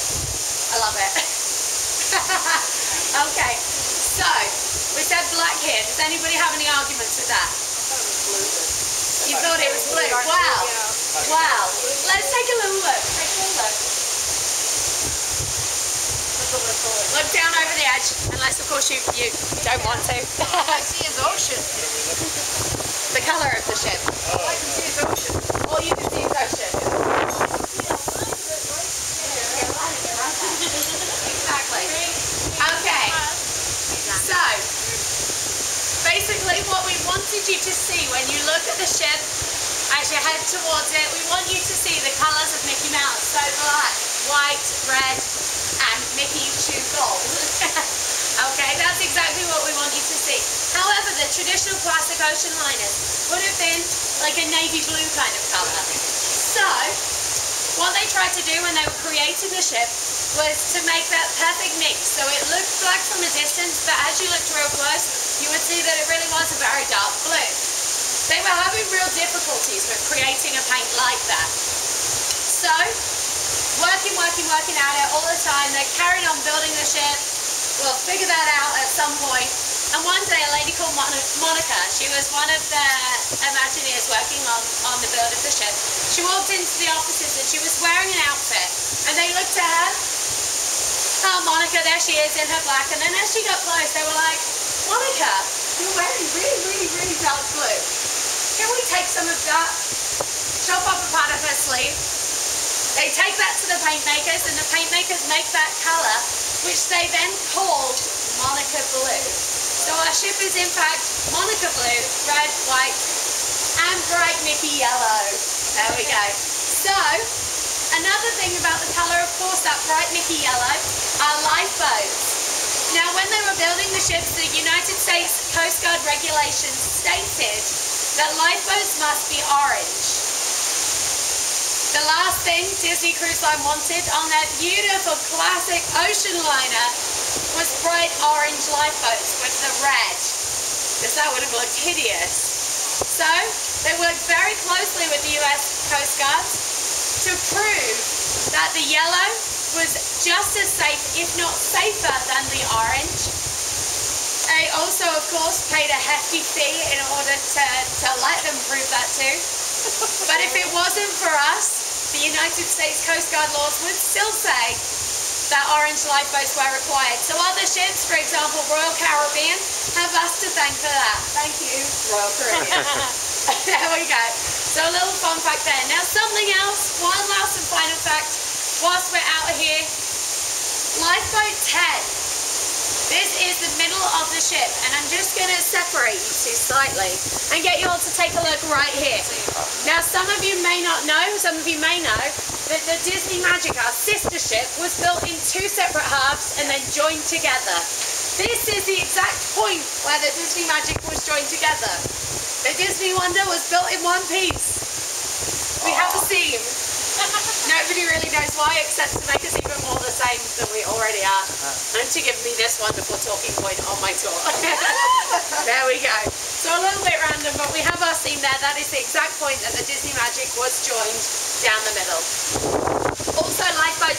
I love it. Okay, so we said black here. Does anybody have any arguments with that? You thought it was blue? Wow. Wow. Let's take a little look. Take a little look. Look down over the edge, unless of course you don't want to. I see is ocean. The colour of the ship. All I can see is ocean. All you can see is ocean. Exactly. Okay. So, basically what we wanted you to see when you look at the ship, as you head towards it, we want you to see the colours of Mickey Mouse. So black, white, red, and Mickey Shoe Gold. Okay, that's exactly what we want you to see. However, the traditional classic ocean liners would have been like a navy blue kind of colour. So, what they tried to do when they were creating the ship was to make that perfect mix. So it looked black from a distance, but as you looked real close, you would see that it really was a very dark blue. They were having real difficulties with creating a paint like that. So, working at it all the time, they carried on building the ship. We'll figure that out at some point. And one day a lady called Monica, she was one of the Imagineers working on the build of the ship. She walked into the offices and she was wearing an outfit. And they looked at her, oh Monica, there she is in her black. And then as she got close, they were like, Monica, you're wearing really dark blue. Can we take some of that, chop off a part of her sleeve? They take that to the paint makers, and the paint makers make that colour, which they then called Monica Blue. So our ship is in fact Monica Blue, red, white, and bright Mickey yellow. There we go. So, another thing about the colour, of course, that bright Mickey yellow, are lifeboats. Now, when they were building the ships, the United States Coast Guard regulations stated that lifeboats must be orange. The last thing Disney Cruise Line wanted on their beautiful classic ocean liner was bright orange lifeboats with the red, because that would have looked hideous. So they worked very closely with the US Coast Guard to prove that the yellow was just as safe, if not safer, than the orange. They also, of course, paid a hefty fee in order to let them prove that too. But if it wasn't for us, the United States Coast Guard laws would still say that orange lifeboats were required. So other ships, for example, Royal Caribbean, have us to thank for that. Thank you, Royal Caribbean. There we go. So a little fun fact there. Now something else, one last and final fact, whilst we're out here. Lifeboat 10. This is the middle of the ship, and I'm just going to separate you two slightly and get you all to take a look right here. Now, some of you may not know, some of you may know, that the Disney Magic, our sister ship, was built in 2 separate halves and then joined together. This is the exact point where the Disney Magic was joined together. The Disney Wonder was built in one piece. We have a seam. Nobody really knows why, except to make us even more the same than we already are, and to give me this wonderful talking point on my tour. There we go. So a little bit random, but we have our seam there. That is the exact point that the Disney Magic was joined down the middle. Also, Lifeboat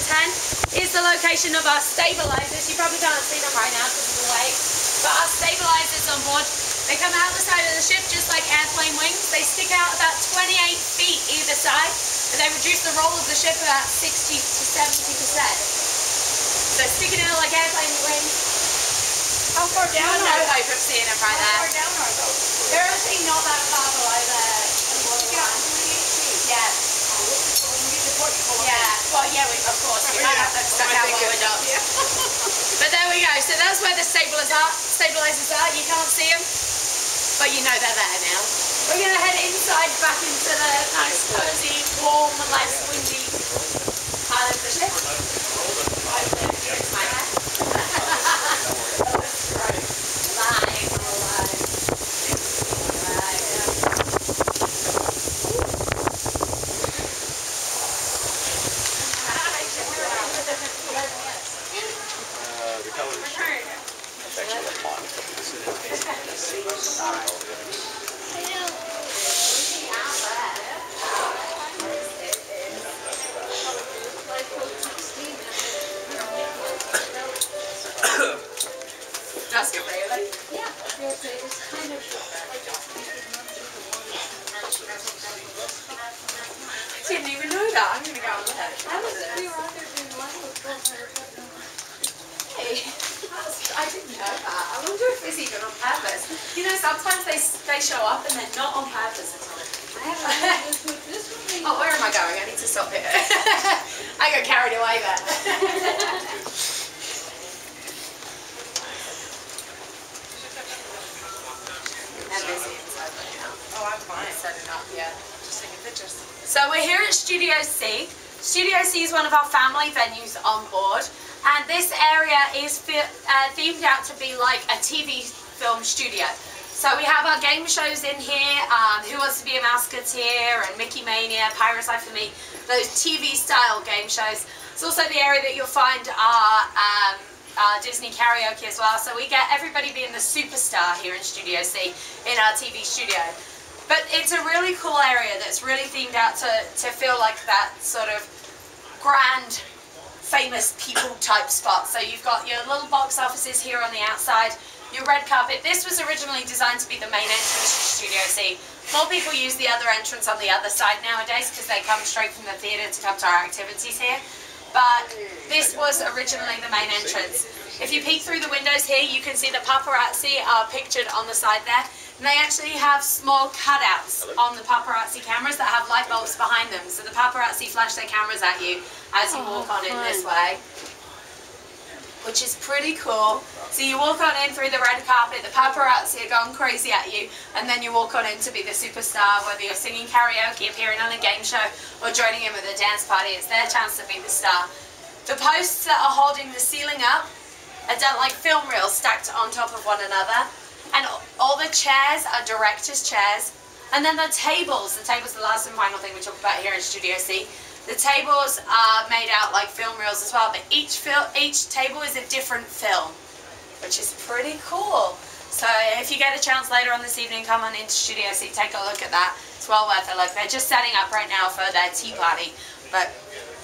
10 is the location of our stabilizers. You probably can't see them right now because of the weight, but our stabilizers on board, they come out the side of the ship just like airplane wings. They stick out about 28 feet either side, and they reduce the roll of the ship about 60 to 70%. So sticking out like airplane wings. How far down? No hope of seeing them right there. How far down are those? They're actually not that far below there. Yeah. Yeah. Well, yeah, of course. We might have them stuck out while we're done. But there we go. So that's where the stabilizers are. You can't see them, but you know they're there now. We're going to head inside back into the nice, cozy, warm, less windy part of the ship. Does it really? Yeah. It's kind of... I didn't even know that. I'm going to go on there. Hey, I didn't know that. I wonder if it's even on purpose. You know, sometimes they show up and they're not on purpose at all. Oh, where am I going? I need to stop here. I got carried away there. Oh, I'm fine. Setting up, yeah. Just taking pictures. So we're here at Studio C. Studio C is one of our family venues on board, and this area is themed out to be like a TV film studio. So we have our game shows in here, Who Wants to Be a Mouseketeer and Mickey Mania, Pirate's Life for Me, those TV style game shows. It's also the area that you'll find our Disney karaoke as well. So we get everybody being the superstar here in Studio C in our TV studio. But it's a really cool area that's really themed out to feel like that sort of grand, famous people type spot. So you've got your little box offices here on the outside, your red carpet. This was originally designed to be the main entrance to Studio C. More people use the other entrance on the other side nowadays because they come straight from the theatre to come to our activities here. But this was originally the main entrance. If you peek through the windows here, you can see the paparazzi are pictured on the side there. And they actually have small cutouts on the paparazzi cameras that have light bulbs behind them. So the paparazzi flash their cameras at you as you walk on in this way, which is pretty cool. So you walk on in through the red carpet, the paparazzi are going crazy at you, and then you walk on in to be the superstar, whether you're singing karaoke, appearing on a game show, or joining in with a dance party. It's their chance to be the star. The posts that are holding the ceiling up are done like film reels stacked on top of one another. And all the chairs are director's chairs. And then the tables are the last and final thing we talk about here in Studio C. The tables are made out like film reels as well, but each table is a different film, which is pretty cool. So if you get a chance later on this evening, come on into Studio C, take a look at that. It's well worth a look. They're just setting up right now for their tea party, but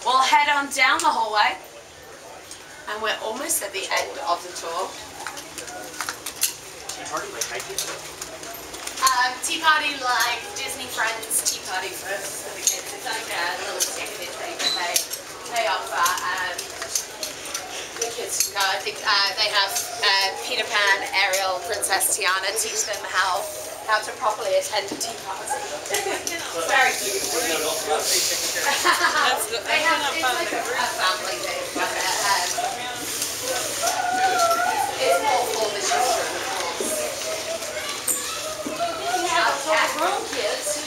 we'll head on down the hallway, and we're almost at the end of the tour. Tea party like Disney Friends tea party for the kids. It's like a little stick of it that they offer. The kids can go. I think they have Peter Pan, Ariel, Princess Tiana teach them how to properly attend a tea party. Very cute. They have, it's like a family thing. It's more for the children, of course. Grown kids.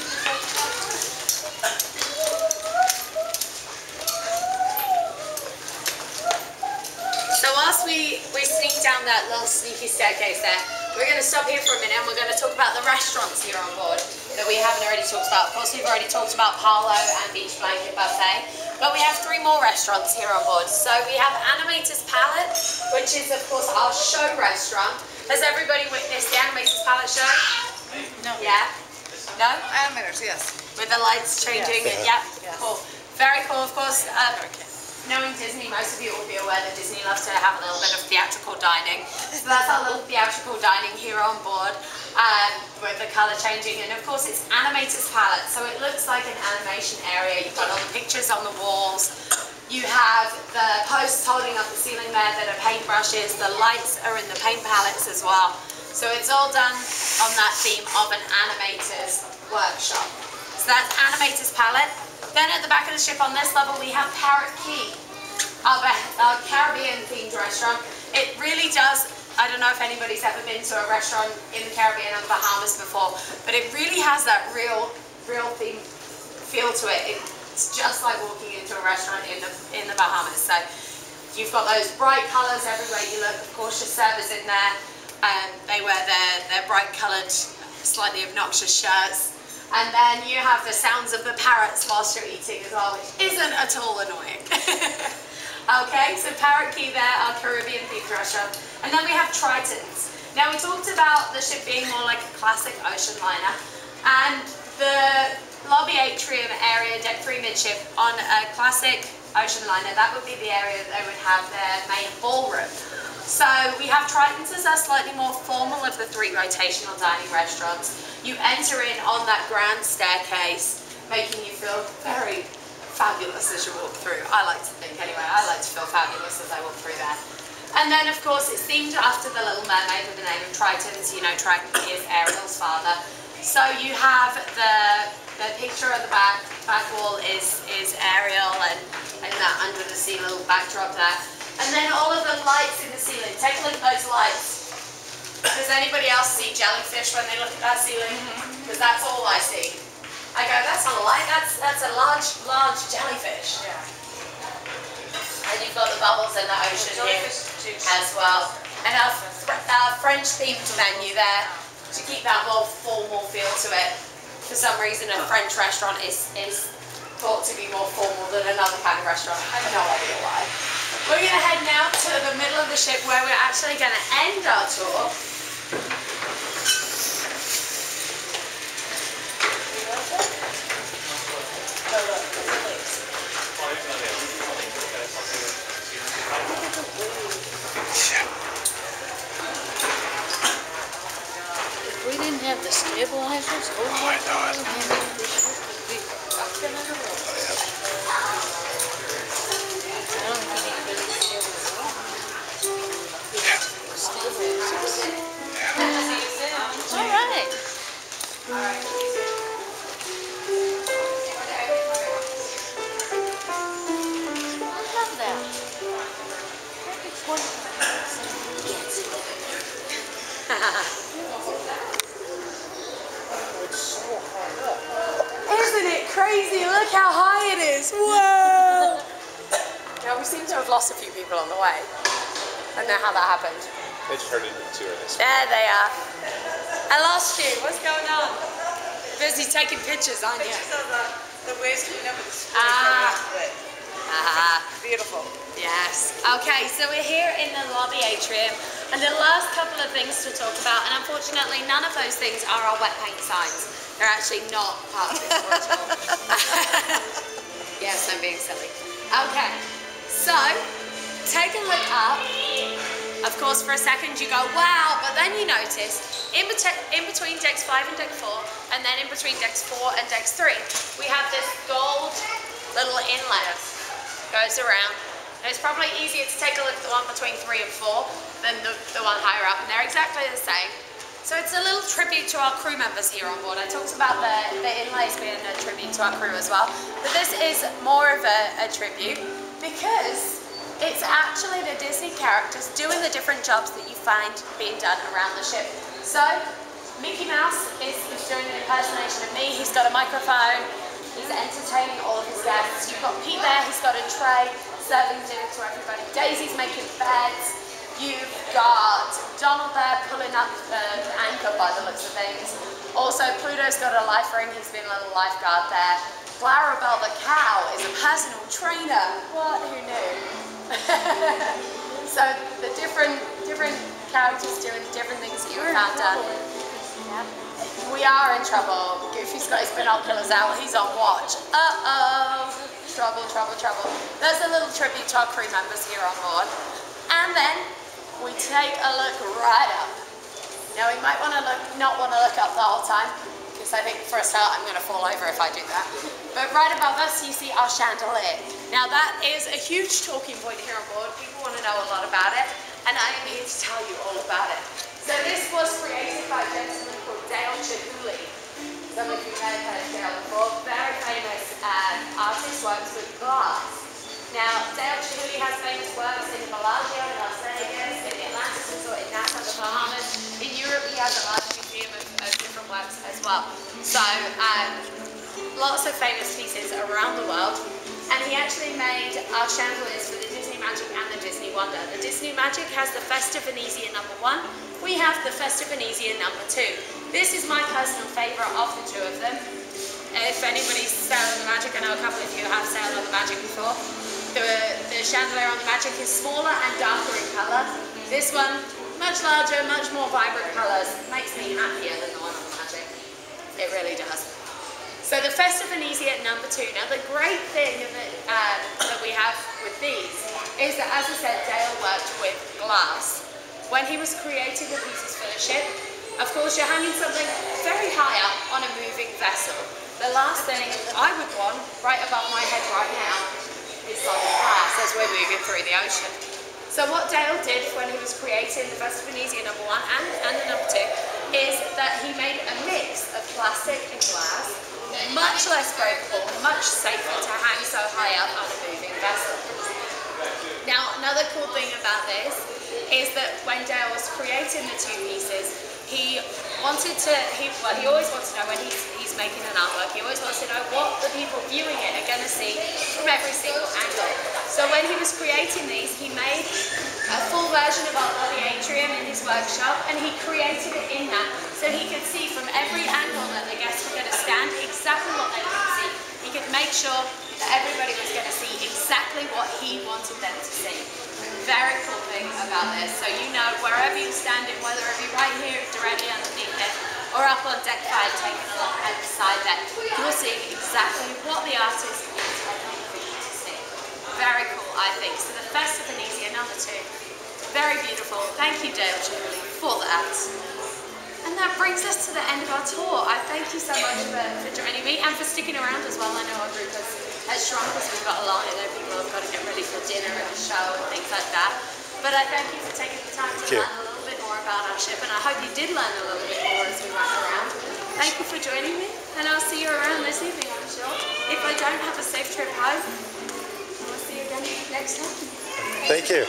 So whilst we sneak down that little sneaky staircase there, we're going to stop here for a minute and we're going to talk about the restaurants here on board that we haven't already talked about. Of course, we've already talked about Palo and Beach Blanket Buffet, but we have 3 more restaurants here on board. So we have Animator's Palette, which is of course our show restaurant. Has everybody witnessed the Animator's Palette show? No. Yeah? No? Animators, yes. With the lights changing? Yes. Yeah. Yes. Cool. Very cool, of course. Knowing Disney, most of you will be aware that Disney loves to have a little bit of theatrical dining. So that's our little theatrical dining here on board with the colour changing. And of course it's Animator's Palette, so it looks like an animation area. You've got all the pictures on the walls. You have the posts holding up the ceiling there that are paintbrushes. The lights are in the paint palettes as well. So it's all done on that theme of an animator's workshop. So that's Animator's Palette. Then at the back of the ship on this level we have Parrot Key, our Caribbean themed restaurant. It really does, I don't know if anybody's ever been to a restaurant in the Caribbean or the Bahamas before, but it really has that real theme feel to it. It's just like walking into a restaurant in the Bahamas. So you've got those bright colours everywhere you look. Of course your servers in there, they wear their bright coloured, slightly obnoxious shirts. And then you have the sounds of the parrots whilst you're eating as well, which isn't at all annoying. Okay, so Parrot Key there, our Caribbean themed restaurant. And then we have Tritons. Now we talked about the ship being more like a classic ocean liner, and the lobby atrium area, deck 3 midship, on a classic ocean liner, that would be the area that they would have their main ballroom. So we have Tritons as our slightly more formal of the 3 rotational dining restaurants. You enter in on that grand staircase, making you feel very fabulous as you walk through. I like to think anyway, I like to feel fabulous as I walk through there. And then of course it's themed after the Little Mermaid with the name of Tritons. You know, Triton is Ariel's father. So you have the picture at the back wall is Ariel, and that under the sea little backdrop there. And then all of the lights in the ceiling. Take a look at those lights. Does anybody else see jellyfish when they look at that ceiling? Because that's all I see. I go, that's not a light, that's a large jellyfish. Yeah. And you've got the bubbles in the ocean here as well. And our French themed menu there to keep that more formal feel to it. For some reason a French restaurant is thought to be more formal than another kind of restaurant. I have no idea why. We're going to head now to the middle of the ship where we're actually going to end our tour. If we didn't have the stabilizers, Oh, I know it. Isn't it crazy? Look how high it is. Whoa! Now we seem to have lost a few people on the way. I don't know how that happened. They just heard it in the tour this There they are. I lost you. What's going on? Busy taking pictures, aren't you? The waves coming up with the beautiful. Yes. Okay, so we're here in the lobby atrium, and the last couple of things to talk about, and unfortunately none of those things are our wet paint signs. They're actually not part of this protocol. Yes, I'm being silly. Okay, so take a look up. Of course, for a second you go, wow, but then you notice in between decks 5 and deck 4, and then in between decks 4 and decks 3, we have this gold little inlet. Goes around. And it's probably easier to take a look at the one between 3 and 4 than the one higher up, and they're exactly the same. So it's a little tribute to our crew members here on board. I talked about the inlays being a tribute to our crew as well, but this is more of a tribute because it's actually the Disney characters doing the different jobs that you find being done around the ship. So Mickey Mouse is doing an impersonation of me. He's got a microphone. He's entertaining all of his guests. You've got Pete there, he's got a tray, serving dinner to everybody. Daisy's making beds. You've got Donald there pulling up the anchor by the looks of things. Also, Pluto's got a life ring, he's been a little lifeguard there. Clarabelle the cow is a personal trainer. What, who knew? So the different characters doing different things that you found done. We are in trouble. Goofy's got his binoculars out. He's on watch. Uh-oh. Trouble, trouble, trouble. There's a little tribute to our crew members here on board. And then we take a look right up. Now we might not want to look up the whole time, because I think for a start I'm going to fall over if I do that. But right above us you see our chandelier. Now that is a huge talking point here on board. People want to know a lot about it, and I am here to tell you all about it. So this was created by a gentleman called Dale Chihuly. Some of you may have heard of Dale before. Very famous artist, works with glass. Now, Dale Chihuly has famous works in Bellagio, in Las Vegas, in the Atlantis Resort, in Nassau, the Bahamas. In Europe, he has a large museum of different works as well. So, lots of famous pieces around the world. And he actually made our chandeliers for the Disney Magic and the Disney Wonder. The Disney Magic has the Festive Venezia #1. We have the Festive Venezia #2. This is my personal favourite of the two of them. If anybody's sailed on the Magic, I know a couple of you have sailed on the Magic before. The chandelier on the Magic is smaller and darker in colour. This one, much larger, much more vibrant colours. Makes me happier than the one on the Magic. It really does. So the Festive Venezia #2. Now the great thing that we have with these is that, as I said, Dale worked with glass. When he was creating the pieces for the ship, of course you're hanging something very high up on a moving vessel. The last thing I would want right above my head right now is solid glass as we're moving through the ocean. So what Dale did when he was creating the Festive Venezia #1 and the #2 is that he made a mix of plastic and glass, much less breakable, much safer to hang so high up on a moving vessel. Now, another cool thing about this is that when Dale was creating the two pieces, he always wants to know when he's making an artwork, he always wants to know what the people viewing it are going to see from every single angle. So when he was creating these, he made a full version of our lobby atrium in his workshop, and he created it in that so he could see from every angle that the guests were going to stand exactly what they were going to see. He could make sure that everybody was going to see exactly what he wanted them to see. Very cool thing about this. So you know wherever you're standing, whether it be right here directly underneath it or up on deck 5 taking a look at the side deck, you're seeing exactly what the artist intended for you to see. Very cool, I think. So the Festive Venezia #2. Very beautiful. Thank you, Dale Chihuly, for that. And that brings us to the end of our tour. I thank you so much for joining me and for sticking around as well. I know our group has shrunk as we've got along. I know people have got to get ready for dinner and a show and things like that. But I thank you for taking the time to learn a little bit more about our ship, and I hope you did learn a little bit more as we went around. Thank you for joining me, and I'll see you around this evening, I'm sure. If I don't, have a safe trip home. We'll see you again next time. Thank you.